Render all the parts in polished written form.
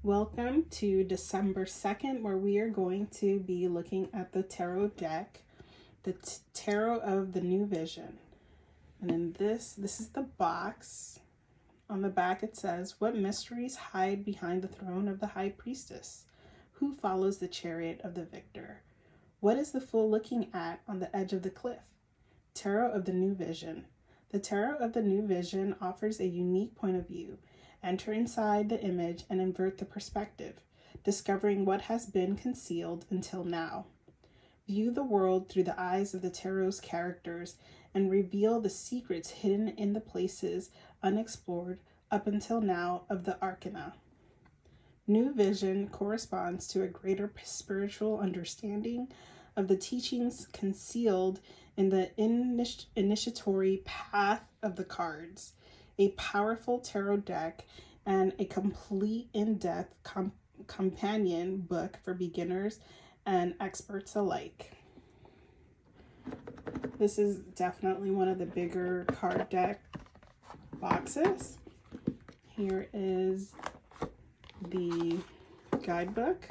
Welcome to December 2nd, where we are going to be looking at the tarot deck, the Tarot of the New Vision. And in this is the box. On the back it says, "What mysteries hide behind the throne of the High Priestess? Who follows the chariot of the victor? What is the fool looking at on the edge of the cliff?" Tarot of the New Vision. The Tarot of the New Vision offers a unique point of view. Enter inside the image and invert the perspective, discovering what has been concealed until now. View the world through the eyes of the tarot's characters and reveal the secrets hidden in the places unexplored up until now of the Arcana. New Vision corresponds to a greater spiritual understanding of the teachings concealed in the initiatory path of the cards. A powerful tarot deck and a complete in-depth companion book for beginners and experts alike. This is definitely one of the bigger card deck boxes. Here is the guidebook.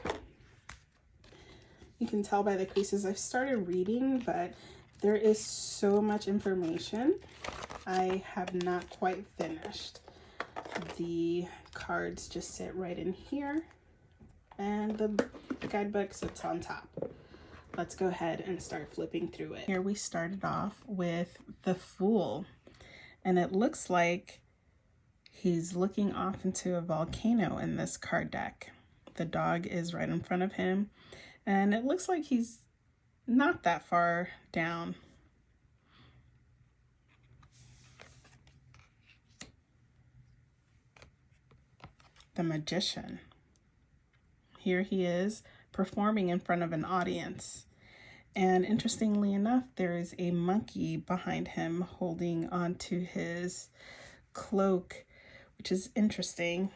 You can tell by the creases I've started reading, but there is so much information. I have not quite finished. The cards just sit right in here and the guidebook sits on top. Let's go ahead and start flipping through it. Here we started off with the Fool, and it looks like he's looking off into a volcano in this card deck. The dog is right in front of him, and it looks like he's not that far down. The Magician. Here he is performing in front of an audience. And interestingly enough, there is a monkey behind him holding onto his cloak, which is interesting.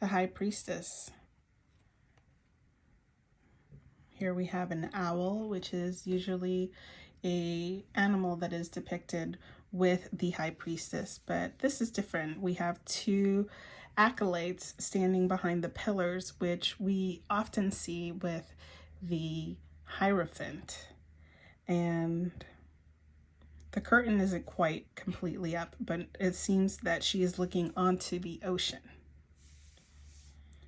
The High Priestess. Here we have an owl, which is usually an animal that is depicted with the High Priestess, but this is different. We have two acolytes standing behind the pillars, which we often see with the Hierophant. And the curtain isn't quite completely up, but it seems that she is looking onto the ocean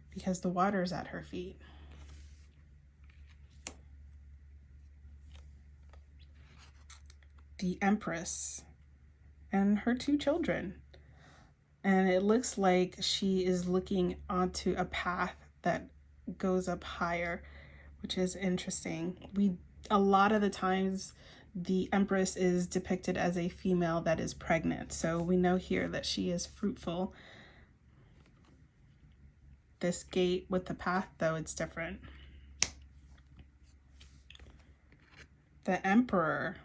because the water is at her feet. The Empress and her two children. And it looks like she is looking onto a path that goes up higher, which is interesting. A lot of the times the Empress is depicted as a female that is pregnant. So we know here that she is fruitful. This gate with the path, though, it's different. The Emperor.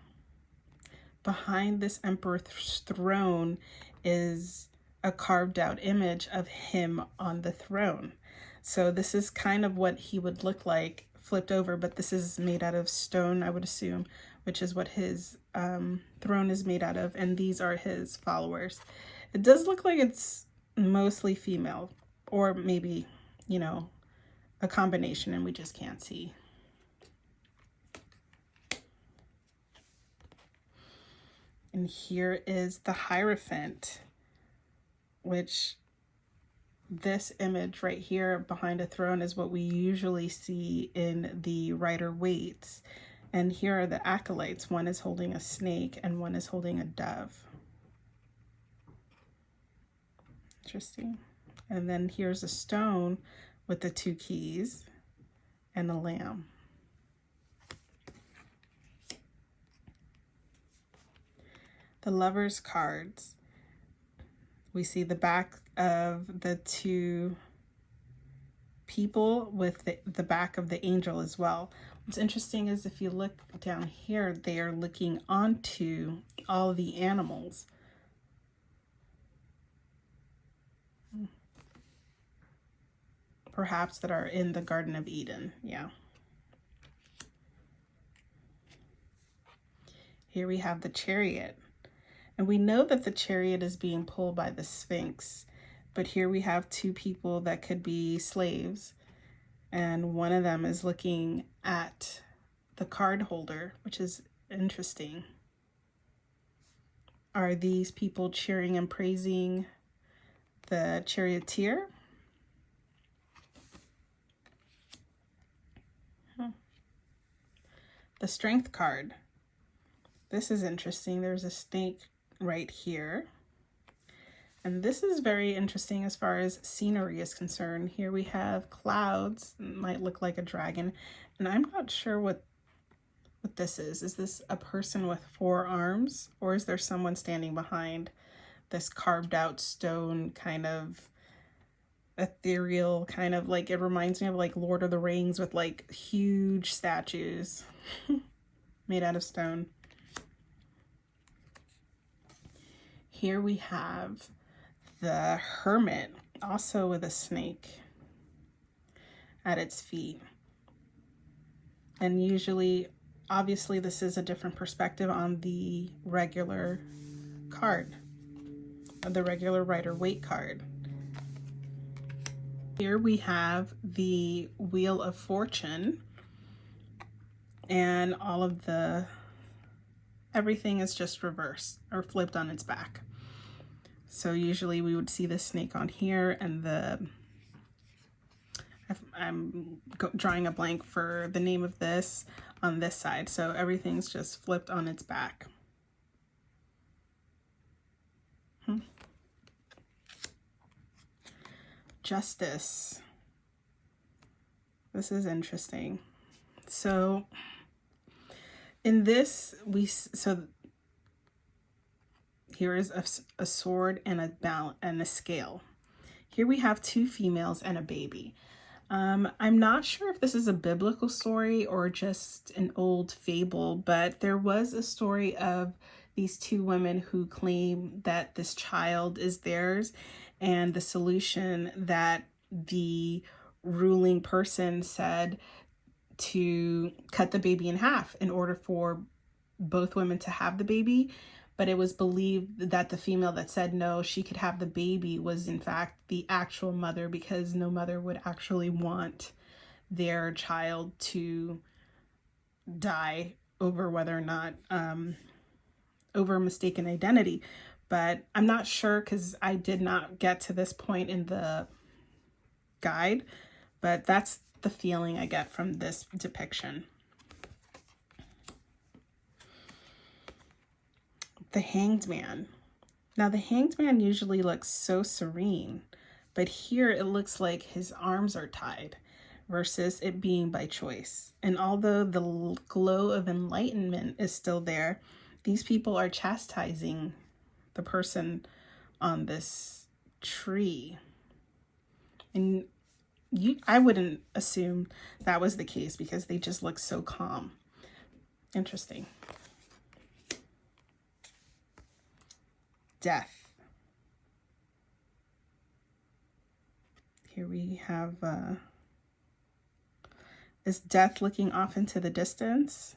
Behind this Emperor's throne is a carved out image of him on the throne. So this is kind of what he would look like flipped over, but this is made out of stone, I would assume, which is what his throne is made out of. And these are his followers. It does look like it's mostly female, or maybe, you know, a combination and we just can't see. And here is the Hierophant, which this image right here behind a throne is what we usually see in the Rider-Waite's. And here are the acolytes. One is holding a snake and one is holding a dove. Interesting. And then here's a stone with the two keys and a lamb. The Lover's cards. We see the back of the two people with the back of the angel as well. What's interesting is if you look down here, they are looking onto all the animals. Perhaps that are in the Garden of Eden, yeah. Here we have the Chariot. And we know that the Chariot is being pulled by the Sphinx, but here we have two people that could be slaves, and one of them is looking at the card holder, which is interesting. Are these people cheering and praising the charioteer? The Strength card. This is interesting. There's a snake right here. And this is very interesting as far as scenery is concerned. Here we have clouds. It might look like a dragon. And I'm not sure what this is. Is this a person with 4 arms? Or is there someone standing behind this carved out stone, kind of ethereal, kind of like, it reminds me of like Lord of the Rings with like huge statues made out of stone. Here we have the Hermit, also with a snake at its feet. And usually, obviously, this is a different perspective on the regular card, the regular Rider-Waite card. Here we have the Wheel of Fortune, and all of everything is just reversed or flipped on its back. So usually we would see the snake on here, and I'm drawing a blank for the name of this on this side. So everything's just flipped on its back. Justice. This is interesting. So in this, here is a sword and a scale. Here we have 2 females and a baby. I'm not sure if this is a biblical story or just an old fable, but there was a story of these 2 women who claim that this child is theirs, and the solution that the ruling person said to cut the baby in half in order for both women to have the baby. But it was believed that the female that said no, she could have the baby, was in fact the actual mother, because no mother would actually want their child to die over whether or not, over mistaken identity. But I'm not sure, because I did not get to this point in the guide, but that's the feeling I get from this depiction. The Hanged Man. Now the Hanged Man usually looks so serene, but here it looks like his arms are tied versus it being by choice. And although the glow of enlightenment is still there, these people are chastising the person on this tree. And I wouldn't assume that was the case because they just look so calm. Interesting. Death. Here we have, is Death looking off into the distance?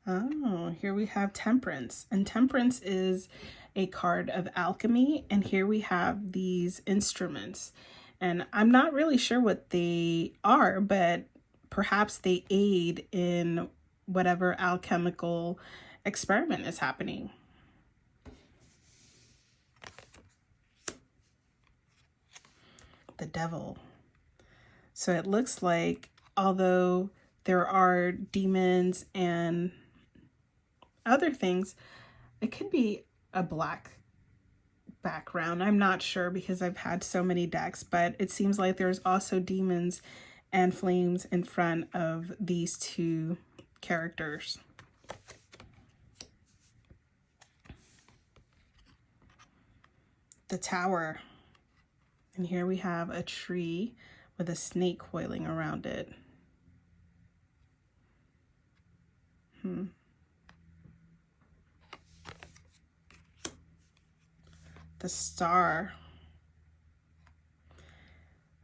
Oh, here we have Temperance. And Temperance is a card of alchemy. And here we have these instruments. And I'm not really sure what they are, but perhaps they aid in whatever alchemical experiment is happening. The Devil. So it looks like, although there are demons and other things, it could be a black background. I'm not sure because I've had so many decks, but it seems like there's also demons and flames in front of these 2 characters. The Tower. And here we have a tree with a snake coiling around it. The Star.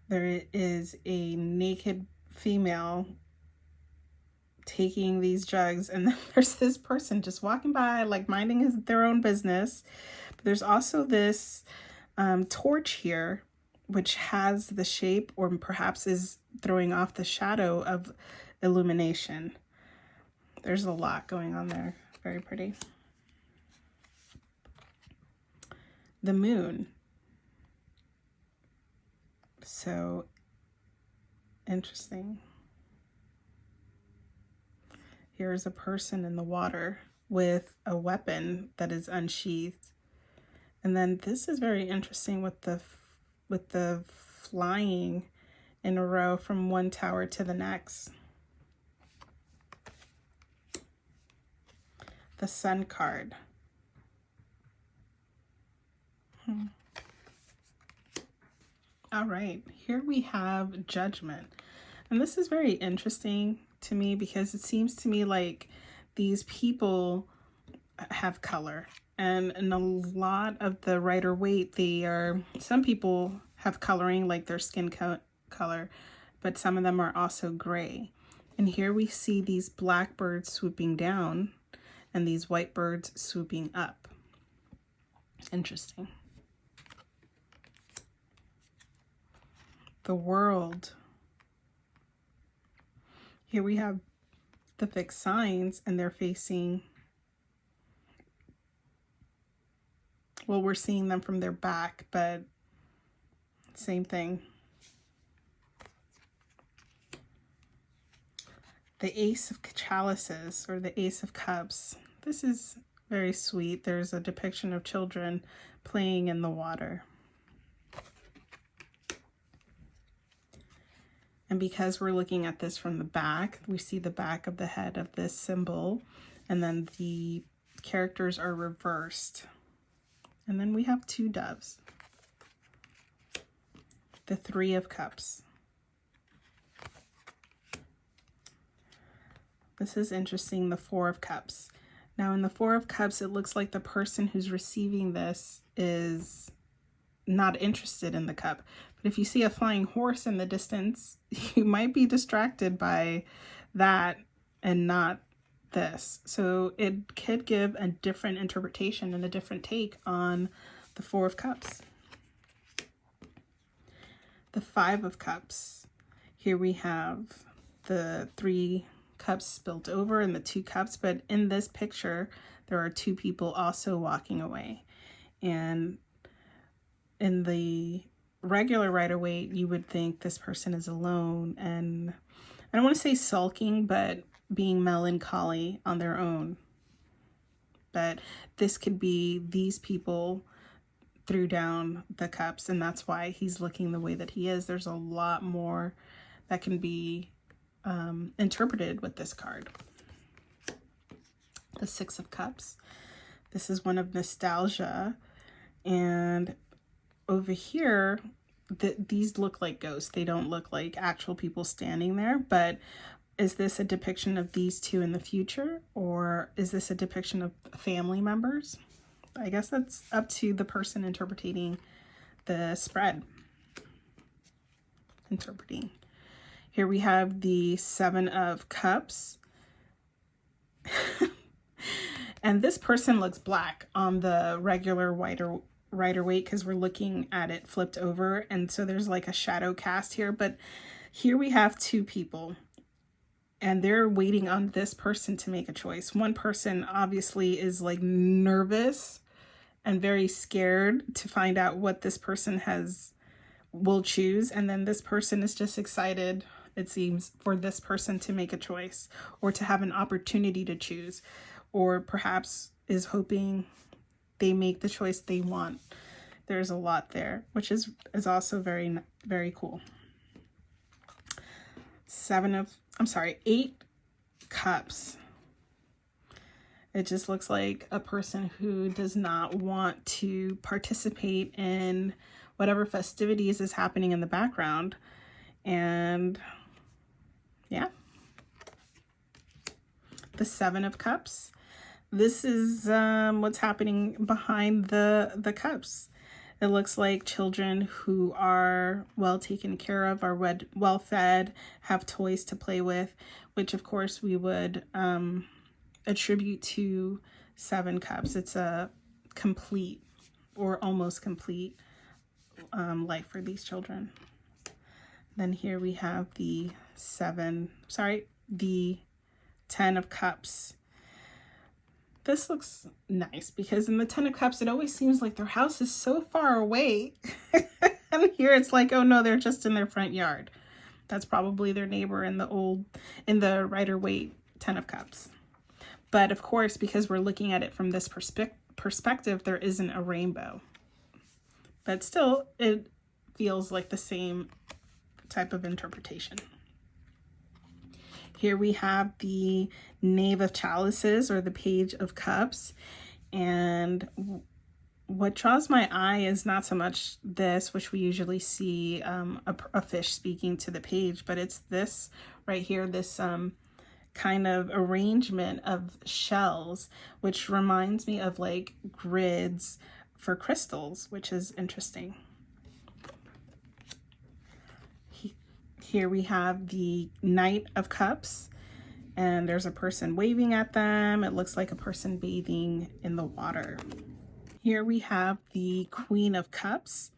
There is a naked female taking these drugs, and then there's this person just walking by, like minding their own business. But there's also this torch here, which has the shape, or perhaps is throwing off the shadow of illumination. There's a lot going on there. Very pretty. The moon. So interesting. Here's a person in the water with a weapon that is unsheathed. And then this is very interesting with the flying in a row from one tower to the next. The Sun card. All right, here we have Judgment. And this is very interesting to me because it seems to me like these people have color. And in a lot of the Rider-Waite, some people have coloring like their skin color, but some of them are also gray. And here we see these black birds swooping down and these white birds swooping up. Interesting. The World. Here we have the fixed signs, and they're facing, well, we're seeing them from their back, but same thing. The Ace of Chalices, or the Ace of Cups. This is very sweet. There's a depiction of children playing in the water. And because we're looking at this from the back, we see the back of the head of this symbol, and then the characters are reversed. And then we have two doves. The Three of Cups. This is interesting, the Four of Cups. Now in the Four of Cups, it looks like the person who's receiving this is not interested in the cup. But if you see a flying horse in the distance, you might be distracted by that and not this. So it could give a different interpretation and a different take on the Four of Cups. The Five of Cups. Here we have the Three Cups spilt over and the Two Cups, but in this picture there are two people also walking away. And in the regular Rider-Waite, you would think this person is alone and I don't want to say sulking, but being melancholy on their own. But this could be these people threw down the cups, and that's why he's looking the way that he is. There's a lot more that can be interpreted with this card. The Six of Cups. This is one of nostalgia, and over here these look like ghosts. They don't look like actual people standing there, but is this a depiction of these two in the future, or is this a depiction of family members? I guess that's up to the person interpreting the spread. Here we have the Seven of Cups. And this person looks black on the regular Rider-Waite because we're looking at it flipped over. And so there's like a shadow cast here. But here we have two people. And they're waiting on this person to make a choice. One person obviously is like nervous and very scared to find out what this person will choose. And then this person is just excited, it seems, for this person to make a choice or to have an opportunity to choose, or perhaps is hoping they make the choice they want. There's a lot there, which is also very, very cool. 8 Cups. It just looks like a person who does not want to participate in whatever festivities is happening in the background. And yeah. The Seven of Cups. This is what's happening behind the cups. It looks like children who are well taken care of, are well fed, have toys to play with, which of course we would attribute to Seven Cups. It's a complete or almost complete life for these children. Then here we have the the 10 of Cups. This looks nice because in the 10 of Cups, it always seems like their house is so far away. And here it's like, oh no, they're just in their front yard. That's probably their neighbor in the Rider-Waite 10 of Cups. But of course, because we're looking at it from this perspective, there isn't a rainbow. But still, it feels like the same type of interpretation. Here we have the Knave of Chalices, or the Page of Cups. And what draws my eye is not so much this, which we usually see a fish speaking to the page, but it's this right here, this kind of arrangement of shells, which reminds me of like grids for crystals, which is interesting. Here we have the Knight of Cups, and there's a person waving at them. It looks like a person bathing in the water. Here we have the Queen of Cups,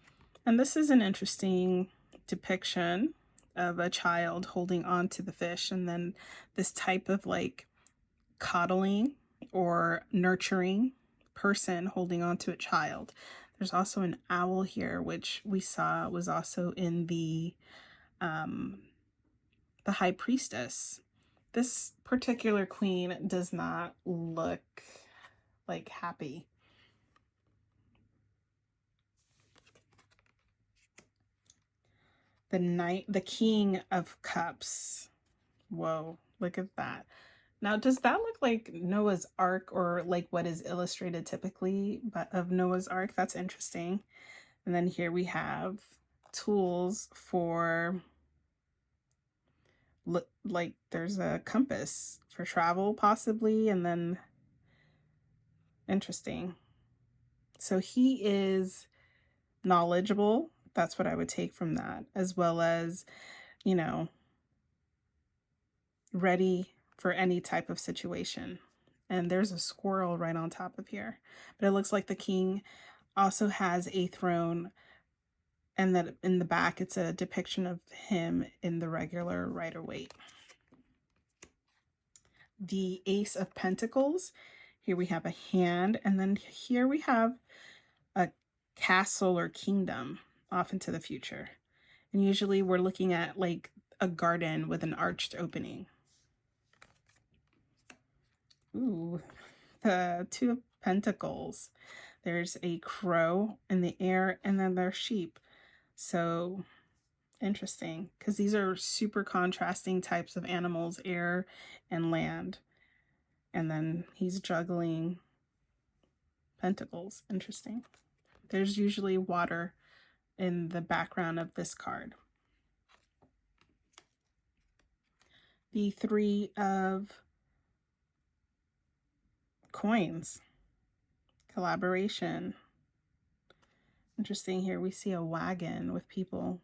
and this is an interesting depiction of a child holding on to the fish, and then this type of like coddling or nurturing person holding on to a child. There's also an owl here, which we saw was also in the High Priestess. This particular queen does not look like happy. The King of Cups. Whoa, look at that. Now, does that look like Noah's Ark, or like what is illustrated typically of Noah's Ark? That's interesting. And then here we have tools for, like there's a compass for travel possibly, and then interesting. So he is knowledgeable. That's what I would take from that, as well as, you know, ready for any type of situation. And there's a squirrel right on top of here. But it looks like the king also has a throne, and that in the back it's a depiction of him in the regular Rider-Waite. The Ace of Pentacles. Here we have a hand, and then here we have a castle or kingdom off into the future. And usually we're looking at like a garden with an arched opening. Ooh, the Two of Pentacles. There's a crow in the air, and then there's sheep. So interesting, because these are super contrasting types of animals, air and land. And then he's juggling pentacles. Interesting. There's usually water in the background of this card. The Three of Coins. Collaboration. Interesting, here we see a wagon with people,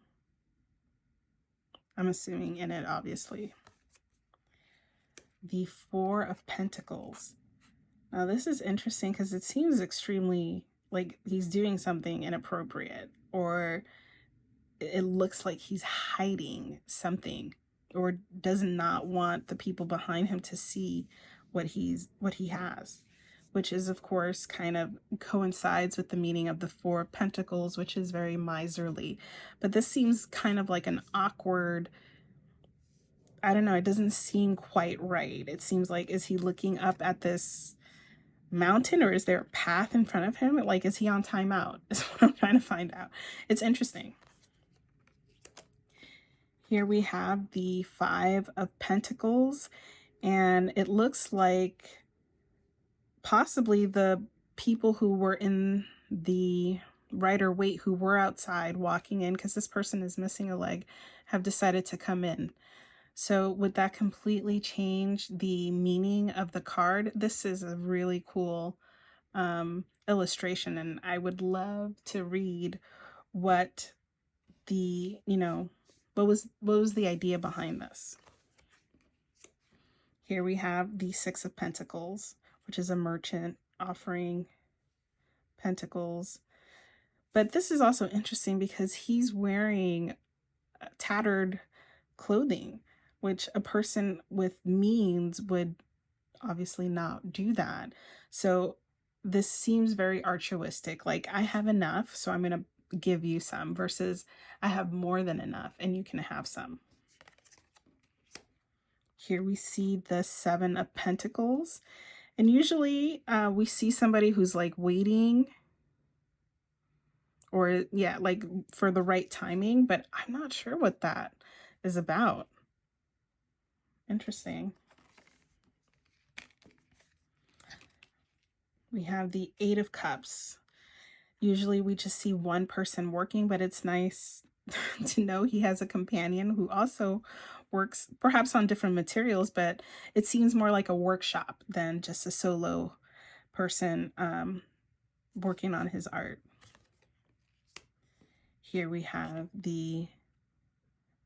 I'm assuming, in it, obviously. The Four of Pentacles. Now this is interesting because it seems extremely like he's doing something inappropriate, or it looks like he's hiding something, or does not want the people behind him to see what he has, which is of course kind of coincides with the meaning of the Four of Pentacles, which is very miserly. But this seems kind of like an awkward, I don't know, it doesn't seem quite right. It seems like, is he looking up at this mountain, or is there a path in front of him? Like, is he on timeout? Is what I'm trying to find out. It's interesting. Here we have the Five of Pentacles, and it looks like possibly the people who were in the Rider-Waite, who were outside walking in, because this person is missing a leg, have decided to come in. So would that completely change the meaning of the card? This is a really cool illustration, and I would love to read what the, what was the idea behind this. Here we have the Six of Pentacles, which is a merchant offering pentacles. But this is also interesting because he's wearing tattered clothing, which a person with means would obviously not do that. So this seems very altruistic. Like, I have enough, so I'm going to give you some, versus I have more than enough and you can have some. Here we see the Seven of Pentacles. And usually we see somebody who's like waiting, or yeah, like for the right timing, but I'm not sure what that is about. Interesting. We have the Eight of Cups. Usually we just see one person working, but it's nice to know he has a companion who also works perhaps on different materials, but it seems more like a workshop than just a solo person working on his art. Here we have the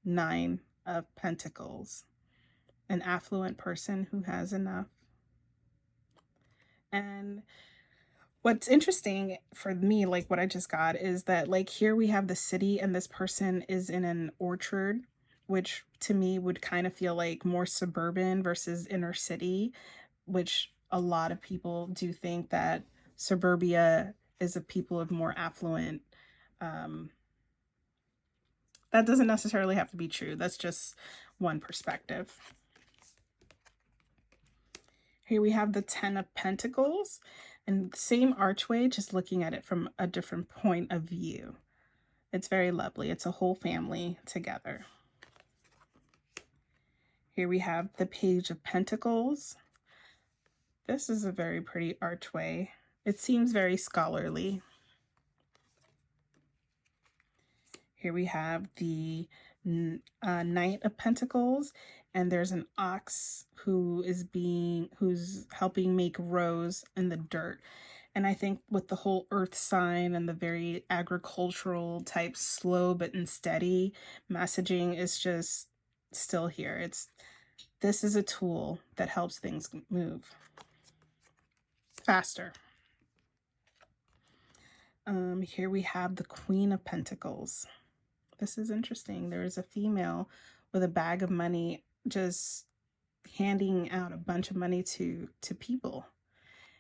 Nine of Pentacles, an affluent person who has enough. And what's interesting for me, like what I just got, is that like here we have the city and this person is in an orchard, which to me would kind of feel like more suburban versus inner city, which a lot of people do think that suburbia is a people of more affluent. That doesn't necessarily have to be true. That's just one perspective. Here we have the Ten of Pentacles, and same archway, just looking at it from a different point of view. It's very lovely. It's a whole family together. Here we have the Page of Pentacles. This is a very pretty archway. It seems very scholarly. Here we have the Knight of Pentacles, and there's an ox who's helping make rows in the dirt. And I think with the whole earth sign and the very agricultural type slow but steady messaging is just still here. This is a tool that helps things move faster. Here we have the Queen of Pentacles. This is interesting. There is a female with a bag of money just handing out a bunch of money to people.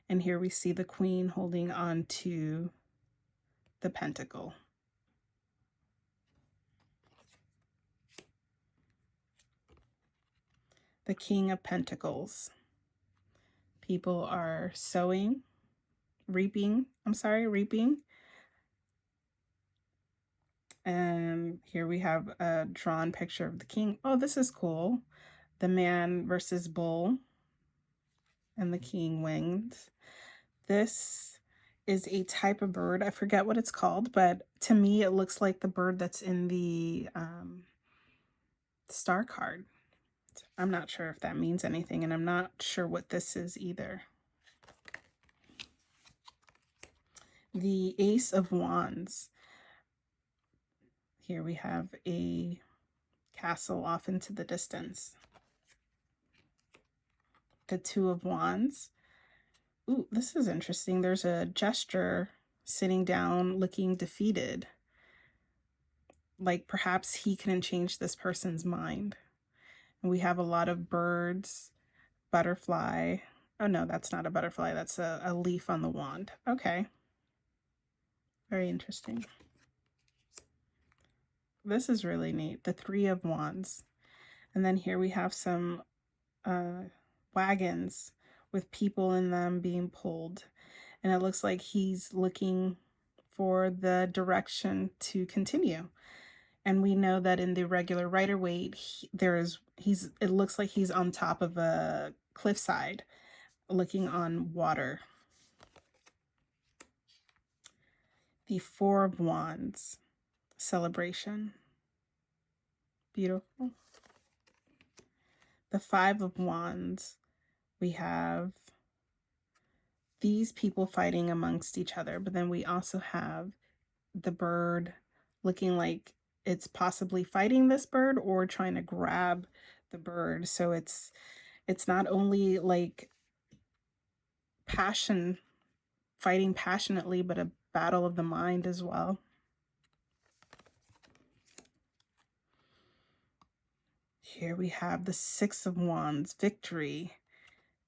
And here we see the Queen holding on to the pentacle. The King of Pentacles. People are reaping. And here we have a drawn picture of the king. Oh, this is cool. The man versus bull and the king wings. This is a type of bird. I forget what it's called, but to me it looks like the bird that's in the star card. I'm not sure if that means anything, and I'm not sure what this is either. The Ace of Wands. Here we have a castle off into the distance. The Two of Wands. Ooh, this is interesting. There's a gesture sitting down looking defeated. Like perhaps he couldn't change this person's mind. And we have a lot of birds, butterfly. Oh no, that's not a butterfly. That's a leaf on the wand. Okay. Very interesting. This is really neat. The Three of Wands. And then here we have some wagons with people in them being pulled. And it looks like he's looking for the direction to continue. And we know that in the regular Rider-Waite, it looks like he's on top of a cliffside looking on water. The Four of Wands. Celebration. Beautiful. The Five of Wands. We have these people fighting amongst each other. But then we also have the bird looking like it's possibly fighting this bird or trying to grab the bird. So it's not only like passion, fighting passionately, but a battle of the mind as well. Here we have the Six of Wands, victory.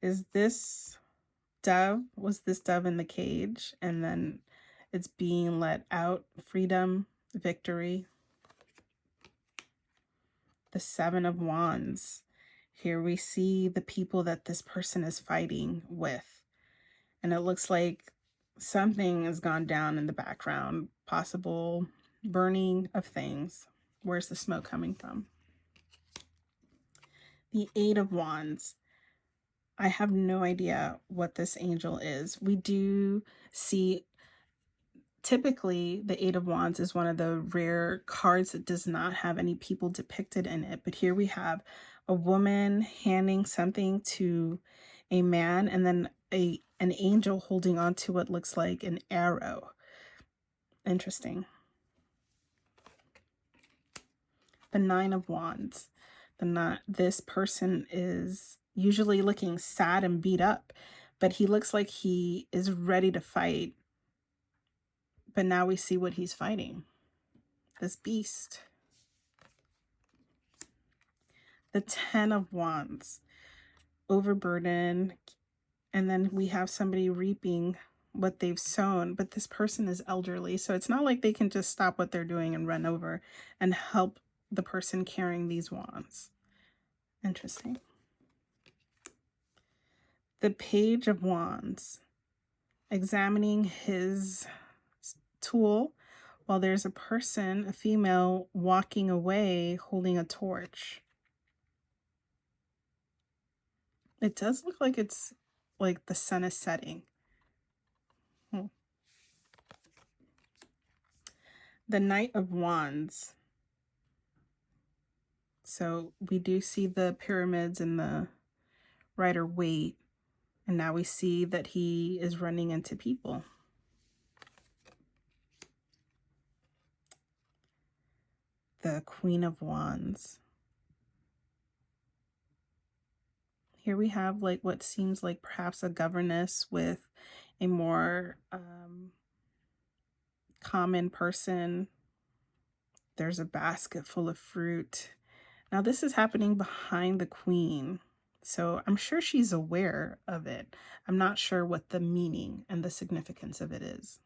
Is this dove? Was this dove in the cage? And then it's being let out, freedom, victory. The Seven of Wands. Here we see the people that this person is fighting with. And it looks like something has gone down in the background, possible burning of things. Where's the smoke coming from? The Eight of Wands. I have no idea what this angel is. We do see, typically the Eight of Wands is one of the rare cards that does not have any people depicted in it. But here we have a woman handing something to a man, and then an angel holding on to what looks like an arrow. Interesting. The Nine of Wands. This person is usually looking sad and beat up, but he looks like he is ready to fight. But now we see what he's fighting. This beast. The Ten of Wands. Overburden. And then we have somebody reaping what they've sown, but this person is elderly, so it's not like they can just stop what they're doing and run over and help the person carrying these wands. Interesting. The Page of Wands, examining his tool while there's a person, a female, walking away holding a torch. It does look like it's like the sun is setting. The Knight of Wands. So we do see the pyramids and the Rider Waite, and now we see that he is running into people. The Queen of Wands. Here we have like what seems like perhaps a governess with a more common person. There's a basket full of fruit. Now this is happening behind the queen, so I'm sure she's aware of it. I'm not sure what the meaning and the significance of it is.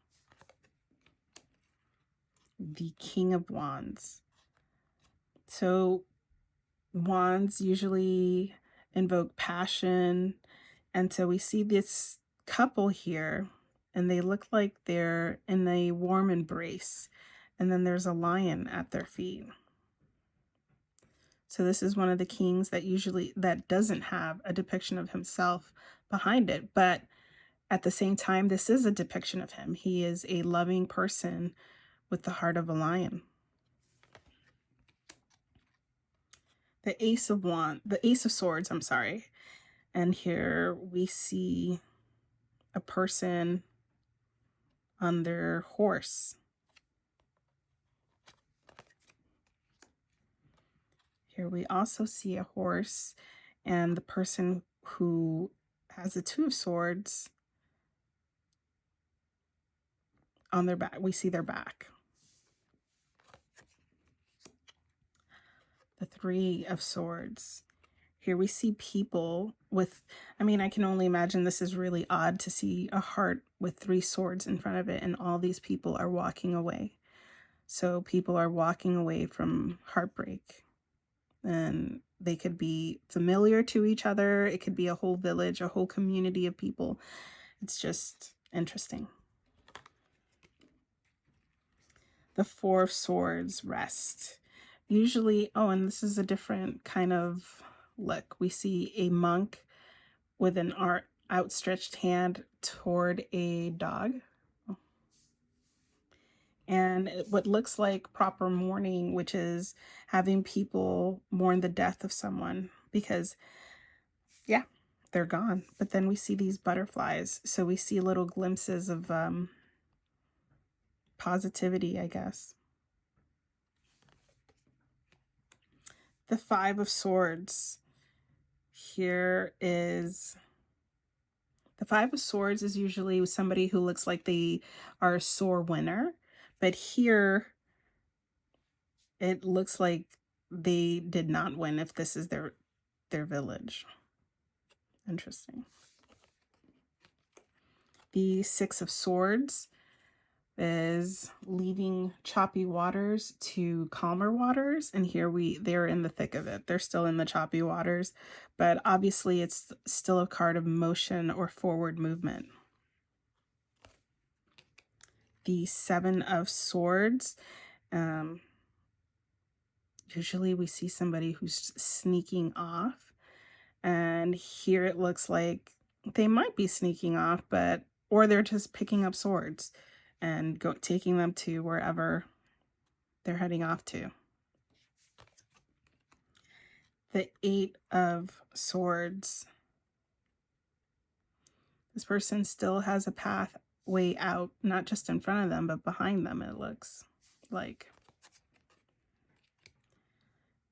The King of Wands. So wands usually invoke passion, and so we see this couple here, and they look like they're in a warm embrace, and then there's a lion at their feet. So this is one of the kings that doesn't have a depiction of himself behind it, but at the same time, this is a depiction of him. He is a loving person with the heart of a lion. The Ace of Swords, I'm sorry. And here we see a person on their horse. Here we also see a horse and the person who has the Two of Swords on their back. We see their back. The Three of Swords. Here we see people with, I mean, I can only imagine this is really odd to see a heart with three swords in front of it, and all these people are walking away. So people are walking away from heartbreak, and they could be familiar to each other. It could be a whole village, a whole community of people. It's just interesting. The Four of Swords, rest. Usually, oh, and this is a different kind of look. We see a monk with an outstretched hand toward a dog. And what looks like proper mourning, which is having people mourn the death of someone. Because, yeah, they're gone. But then we see these butterflies. So we see little glimpses of positivity, I guess. The Five of Swords. Here is... The Five of Swords is usually somebody who looks like they are a sore winner. But here, it looks like they did not win if this is their village. Interesting. The Six of Swords is leaving choppy waters to calmer waters, and here they're in the thick of it. They're still in the choppy waters, but obviously it's still a card of motion or forward movement. The Seven of Swords, usually we see somebody who's sneaking off, and here it looks like they might be sneaking off, or they're just picking up swords and taking them to wherever they're heading off to. The Eight of Swords. This person still has a pathway out, not just in front of them, but behind them, it looks like.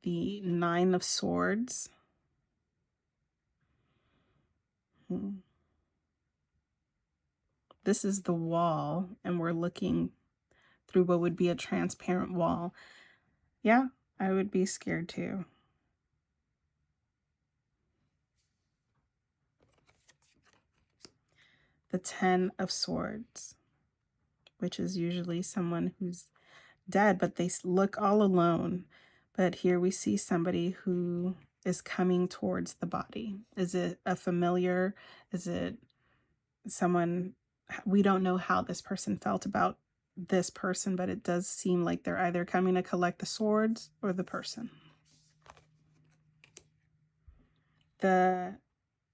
The Nine of Swords. This is the wall, and we're looking through what would be a transparent wall. Yeah, I would be scared too. The Ten of Swords, which is usually someone who's dead, but they look all alone. But here we see somebody who is coming towards the body. Is it a familiar? Is it someone? We don't know how this person felt about this person, but it does seem like they're either coming to collect the swords or the person. The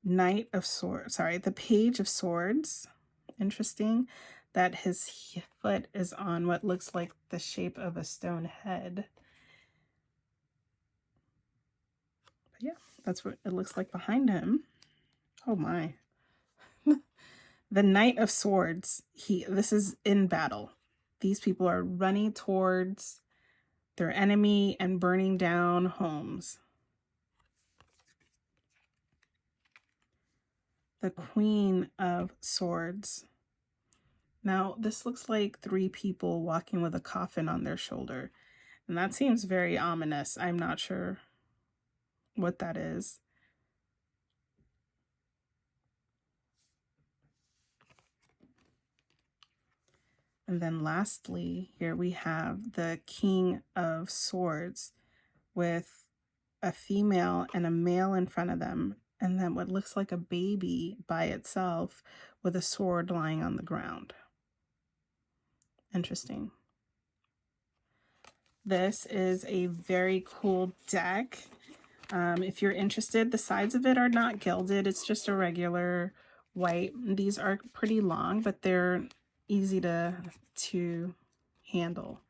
Knight of Swords, the Page of Swords. Interesting that his foot is on what looks like the shape of a stone head. But yeah, that's what it looks like behind him. Oh my. The Knight of Swords, this is in battle. These people are running towards their enemy and burning down homes. The Queen of Swords. Now, this looks like three people walking with a coffin on their shoulder, and that seems very ominous. I'm not sure what that is. And then lastly, here we have the King of Swords with a female and a male in front of them, and then what looks like a baby by itself with a sword lying on the ground. Interesting. This is a very cool deck. If you're interested, the sides of it are not gilded. It's just a regular white. These are pretty long, but they're easy to handle.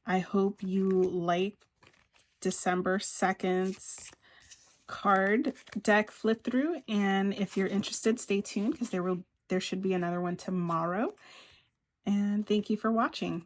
I hope you like December 2nd's card deck flip through, and if you're interested, stay tuned because there should be another one tomorrow. And thank you for watching.